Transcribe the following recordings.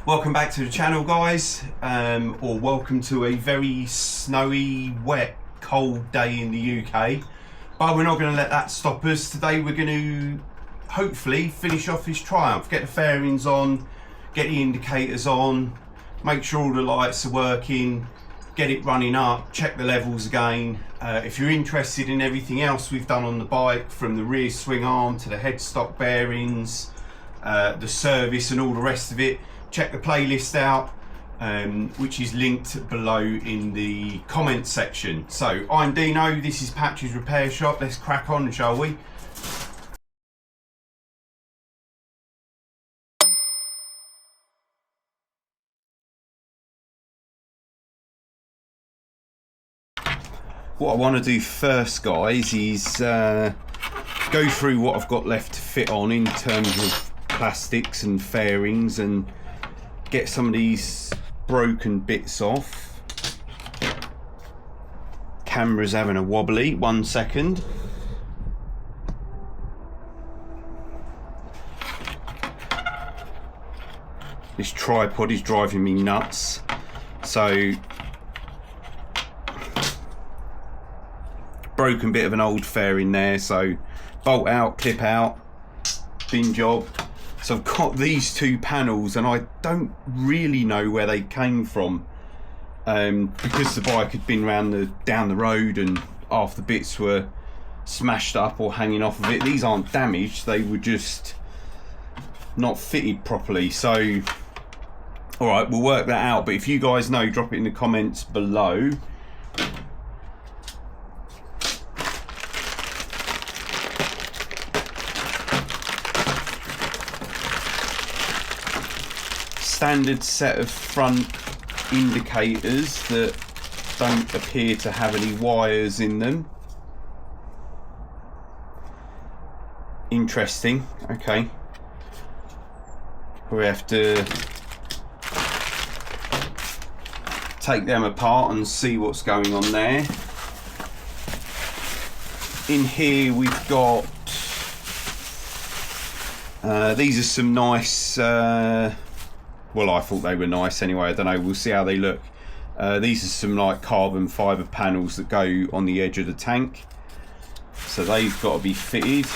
Welcome back to the channel, guys, or welcome to a very snowy, wet, cold day in the UK. But we're not going to let that stop us. Today we're going to hopefully finish off this Triumph, get the fairings on, get the indicators on, make sure all the lights are working, get it running up, check the levels again. If you're interested in everything else we've done on the bike, from the rear swing arm to the headstock bearings, the service and all the rest of it, check the playlist out, which is linked below in the comment section. So I'm Dino, this is Patch's Repair Shop. Let's crack on, shall we? What I want to do first, guys, is go through what I've got left to fit on in terms of plastics and fairings, and get some of these broken bits off. Camera's having a wobbly, 1 second. This tripod is driving me nuts. So, broken bit of an old fairing there, so bolt out, clip out, bin job. So I've got these two panels and I don't really know where they came from, because the bike had been down the road and half the bits were smashed up or hanging off of it. These aren't damaged, they were just not fitted properly. So alright, we'll work that out, but if you guys know, drop it in the comments below. Standard set of front indicators that don't appear to have any wires in them. Interesting. Okay, we have to take them apart and see what's going on there. In here we've got these are some nice well, I thought they were nice anyway, I don't know, we'll see how they look. These are some like carbon fibre panels that go on the edge of the tank, so they've got to be fitted.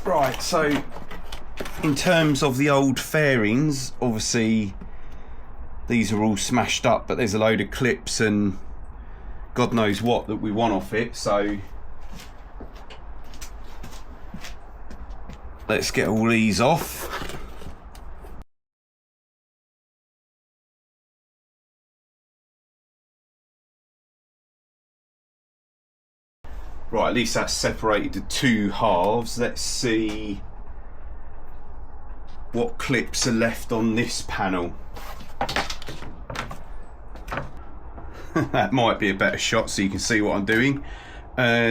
Right, so in terms of the old fairings, obviously these are all smashed up, but there's a load of clips and God knows what that we want off it, so let's get all these off. Right, at least that's separated to two halves. Let's see what clips are left on this panel. That might be a better shot so you can see what I'm doing.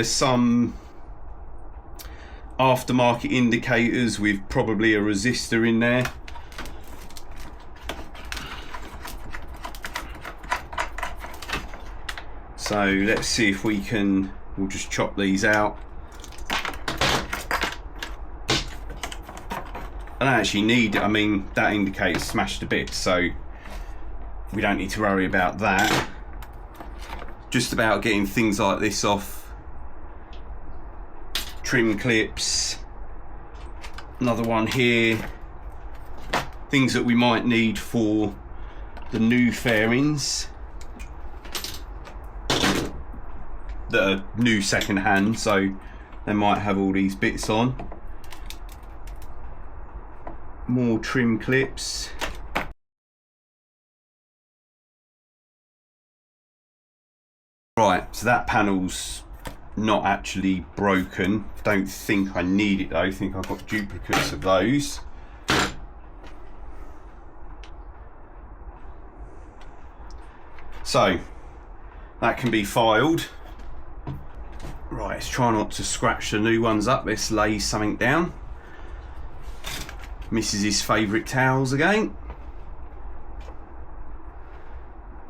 Some aftermarket indicators with probably a resistor in there. So let's see if we can, we'll just chop these out. I don't actually need, I mean, that indicator's smashed a bit, so we don't need to worry about that. Just about getting things like this off. Trim clips, another one here, things that we might need for the new fairings that are new second hand, so they might have all these bits on. More trim clips. Right, so that panel's not actually broken. Don't think I need it though. I think I've got duplicates of those. So that can be filed. Right, let's try not to scratch the new ones up. Let's lay something down. Mrs.'s favourite towels again.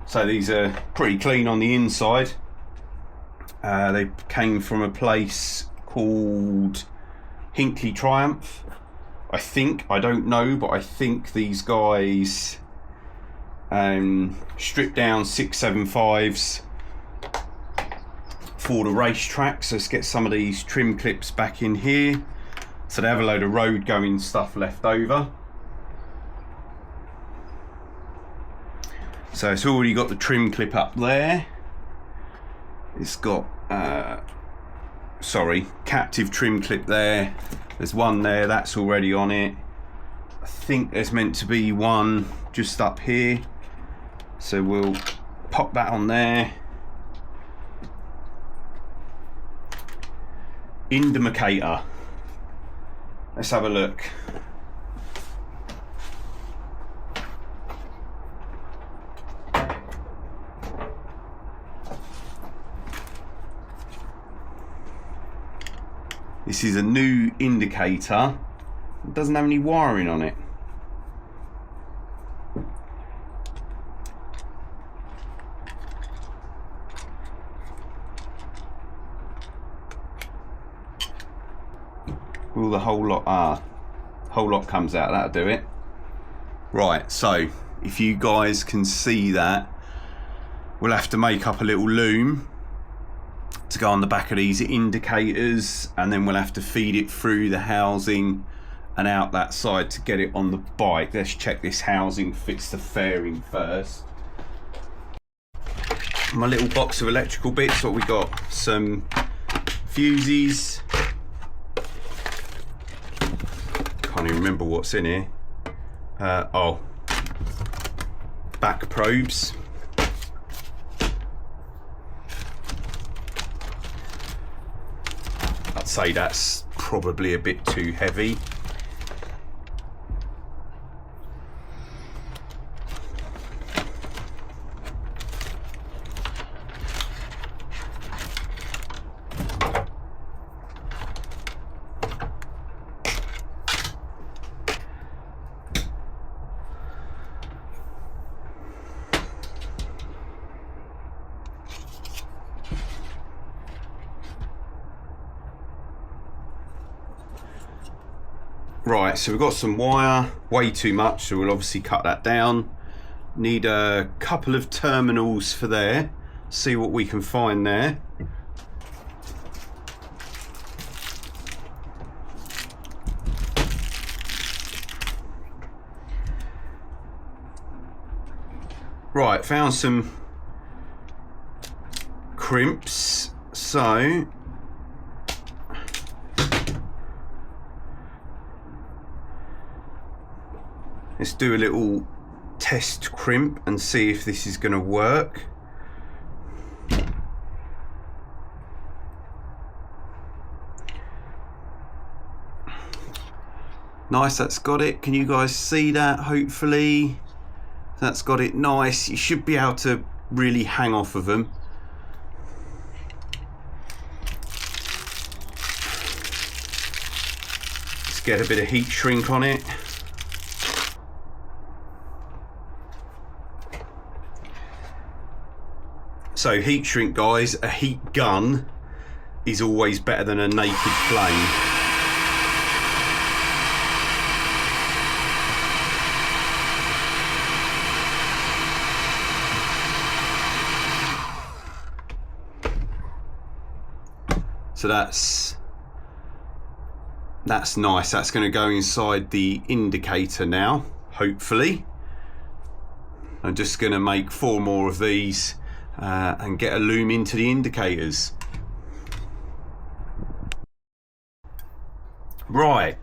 So these are pretty clean on the inside. They came from a place called Hinkley Triumph. I don't know, but I think these guys strip down 675s for the racetrack. So let's get some of these trim clips back in here. So they have a load of road going stuff left over. So it's already got the trim clip up there. It's got captive trim clip there. There's one there, that's already on it. I think there's meant to be one just up here, so we'll pop that on there. Indicator, let's have a look. This is a new indicator. It doesn't have any wiring on it. Will the whole lot comes out, that'll do it. Right, so if you guys can see that, we'll have to make up a little loom to go on the back of these indicators, and then we'll have to feed it through the housing and out that side to get it on the bike. Let's check this housing fits the fairing first. My little box of electrical bits, what we got? Some fuses. Can't even remember what's in here. Back probes. I'd say that's probably a bit too heavy. Right, so we've got some wire, way too much, so we'll obviously cut that down. Need a couple of terminals for there, see what we can find there. Right, found some crimps, so let's do a little test crimp and see if this is going to work. Nice, that's got it. Can you guys see that? Hopefully that's got it nice. You should be able to really hang off of them. Let's get a bit of heat shrink on it. So heat shrink, guys, a heat gun is always better than a naked flame. So that's nice. That's going to go inside the indicator now, hopefully. I'm just going to make 4 more of these and get a loom into the indicators. Right,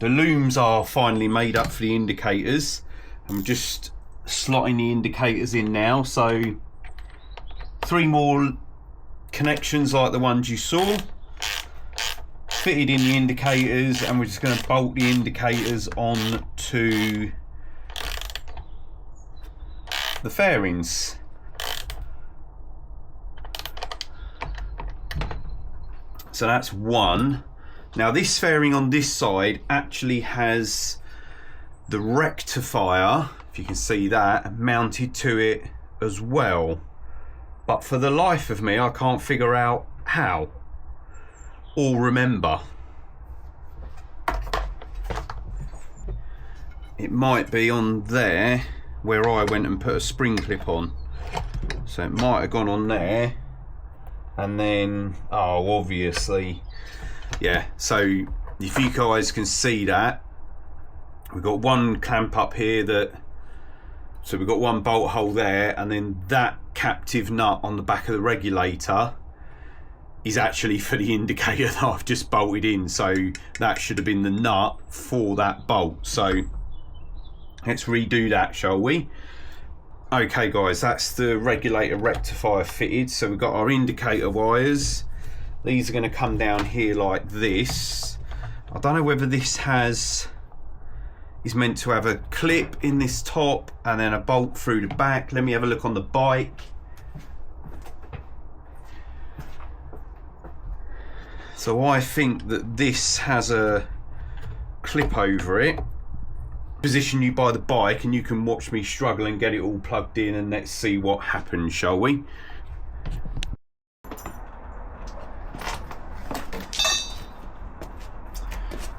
the looms are finally made up for the indicators. I'm just slotting the indicators in now, so 3 more connections like the ones you saw fitted in the indicators, and we're just going to bolt the indicators on to the fairings. So that's 1. Now this fairing on this side actually has the rectifier, if you can see that, mounted to it as well. But for the life of me, I can't figure out how or remember. it might be on there where I went and put a spring clip on. So it might have gone on there, and then, oh, obviously, yeah. So if you guys can see that, we've got one clamp up here so we've got one bolt hole there, and then that captive nut on the back of the regulator is actually for the indicator that I've just bolted in. So that should have been the nut for that bolt. So let's redo that, shall we? Okay guys, that's the regulator rectifier fitted. So we've got our indicator wires. These are going to come down here like this. I don't know whether this is meant to have a clip in this top and then a bolt through the back. Let me have a look on the bike. So I think that this has a clip over it. Position you by the bike and you can watch me struggle and get it all plugged in, and let's see what happens, shall we?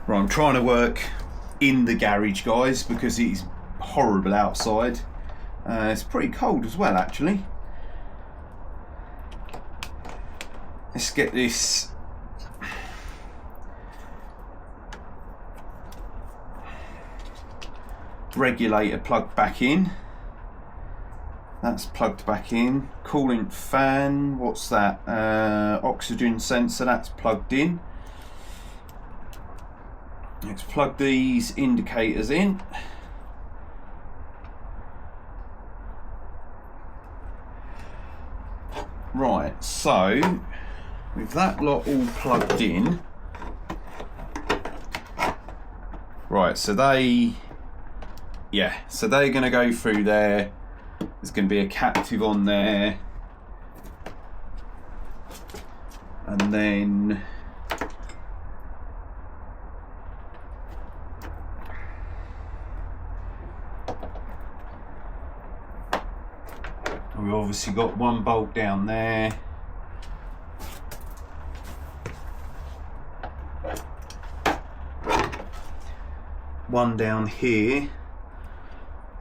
Right, I'm trying to work in the garage, guys, because it's horrible outside. It's pretty cold as well, actually. Let's get this regulator plugged back in. That's plugged back in. Coolant fan, what's that? Oxygen sensor, that's plugged in. Let's plug these indicators in. Right, so with that lot all plugged in, right, so they're going to go through there. There's going to be a captive on there, and then we've obviously got one bolt down there. One down here.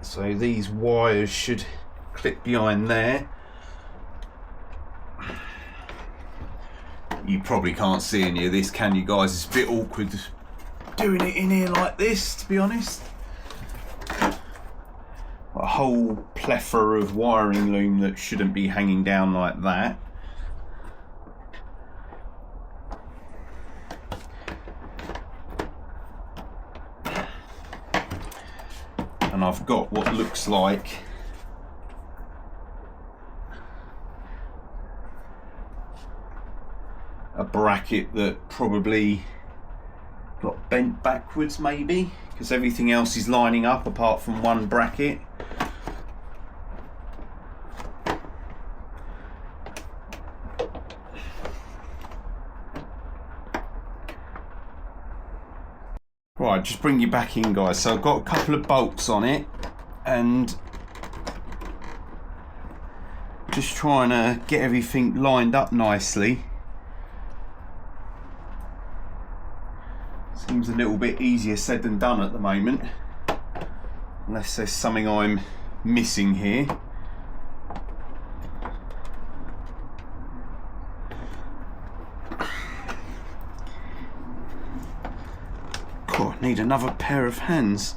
So these wires should clip behind there. You probably can't see any of this, can you guys? It's a bit awkward doing it in here like this, to be honest. A whole plethora of wiring loom that shouldn't be hanging down like that. And I've got what looks like a bracket that probably got bent backwards, maybe, because everything else is lining up apart from one bracket. Right, just bring you back in, guys. So I've got a couple of bolts on it and just trying to get everything lined up nicely. Seems a little bit easier said than done at the moment, unless there's something I'm missing here. God, I need another pair of hands.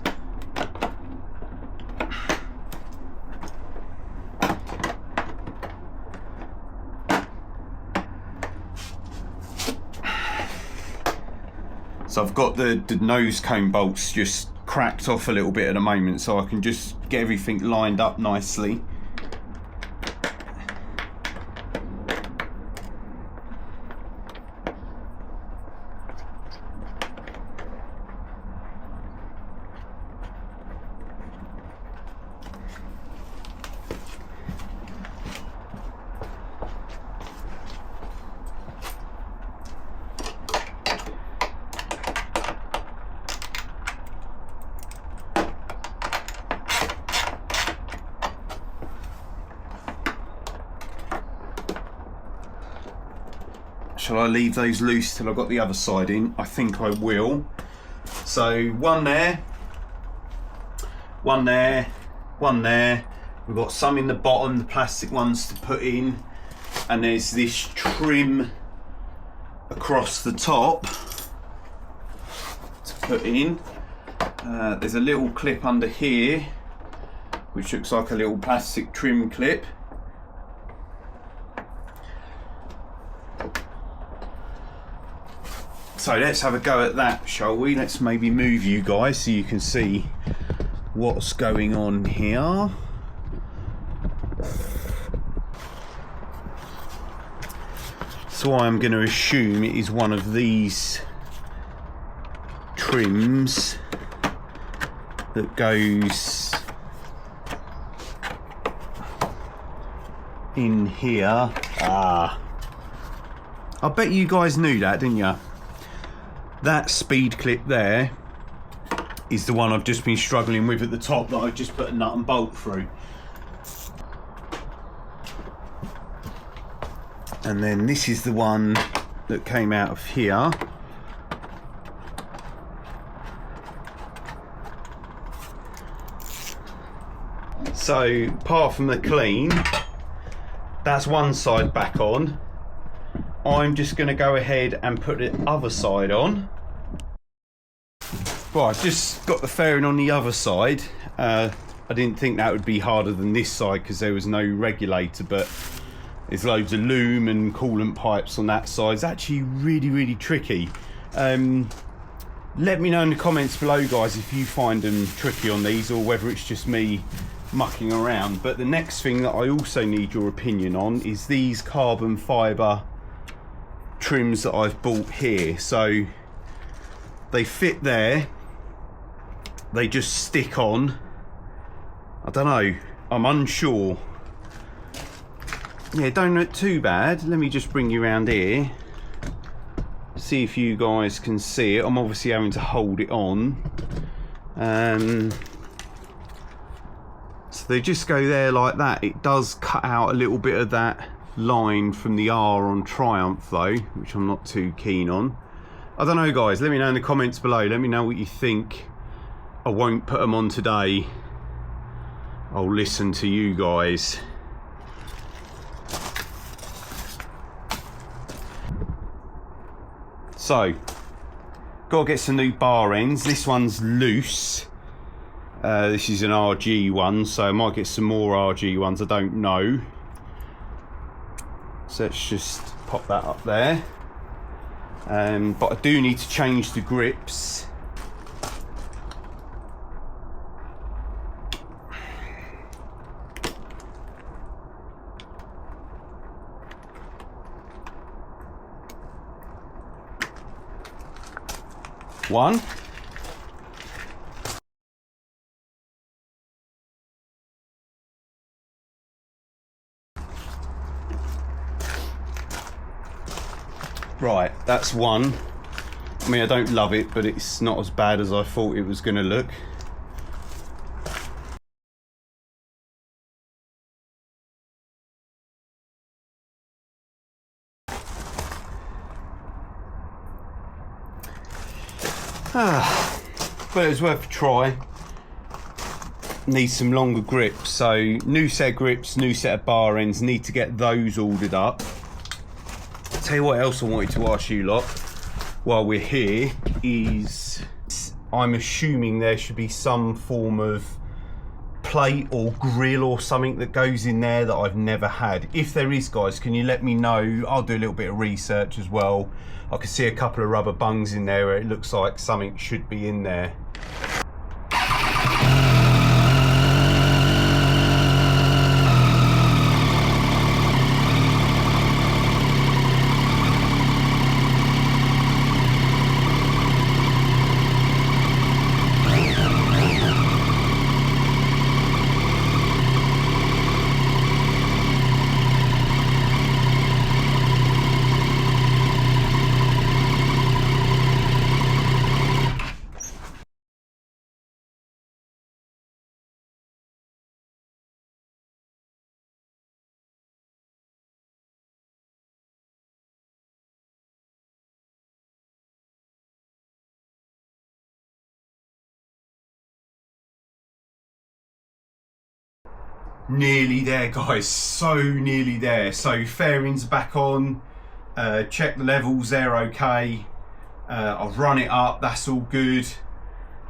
So I've got the nose cone bolts just cracked off a little bit at the moment, so I can just get everything lined up nicely. Shall I leave those loose till I've got the other side in? I think I will. So one there. One there, one there. We've got some in the bottom, the plastic ones to put in, and there's this trim across the top to put in. There's a little clip under here which looks like a little plastic trim clip. So let's have a go at that, shall we? Let's maybe move you guys so you can see what's going on here. So I'm going to assume it is one of these trims that goes in here. I bet you guys knew that, didn't you? That speed clip there is the one I've just been struggling with at the top that I've just put a nut and bolt through. And then this is the one that came out of here. So apart from the clean, that's one side back on. I'm just going to go ahead and put the other side on. Right, I've just got the fairing on the other side. I didn't think that would be harder than this side because there was no regulator, but there's loads of loom and coolant pipes on that side. It's actually really tricky. Let me know in the comments below, guys, if you find them tricky on these or whether it's just me mucking around. But the next thing that I also need your opinion on is these carbon fibre trims that I've bought here. So they fit there, they just stick on. I don't know, I'm unsure. Yeah, don't look too bad. Let me just bring you around here, see if you guys can see it. I'm obviously having to hold it on. So they just go there like that. It does cut out a little bit of that line from the R on Triumph though, which I'm not too keen on. I don't know, guys, let me know in the comments below. Let me know what you think. I won't put them on today. I'll listen to you guys. So, gotta get some new bar ends. This one's loose. This is an RG one, so I might get some more RG ones, I don't know. So let's just pop that up there. But I do need to change the grips. One. Right, that's one. I mean, I don't love it, but it's not as bad as I thought it was going to look. But it was worth a try. Need some longer grips, so new set of grips, new set of bar ends. Need to get those ordered up. Tell you what else I wanted to ask you lot while we're here is, I'm assuming there should be some form of plate or grill or something that goes in there that I've never had. If there is, guys, can you let me know? I'll do a little bit of research as well. I can see a couple of rubber bungs in there where it looks like something should be in there. nearly there, guys, so nearly there. So fairings back on, check the levels, they're okay. I've run it up, that's all good.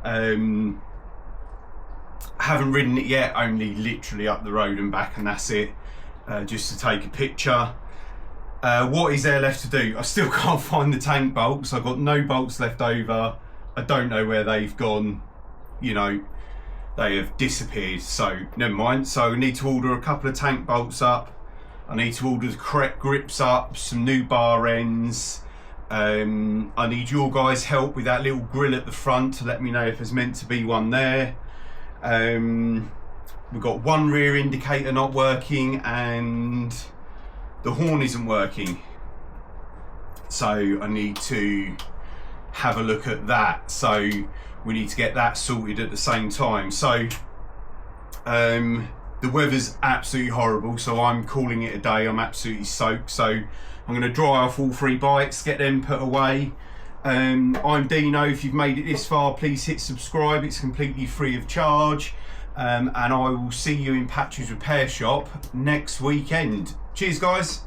Haven't ridden it yet, only literally up the road and back, and that's it, just to take a picture. What is there left to do? I still can't find the tank bolts. I've got no bolts left over. I don't know where they've gone, you know, they have disappeared, so never mind. So I need to order a couple of tank bolts up. I need to order the correct grips up, some new bar ends. I need your guys' help with that little grill at the front to let me know if there's meant to be one there. We've got one rear indicator not working and the horn isn't working. So I need to have a look at that. So we need to get that sorted at the same time. So the weather's absolutely horrible, so I'm calling it a day. I'm absolutely soaked, so I'm going to dry off all 3 bikes, get them put away. I'm Dino. If you've made it this far, please hit subscribe. It's completely free of charge, and I will see you in Patch's repair shop next weekend. Cheers, guys.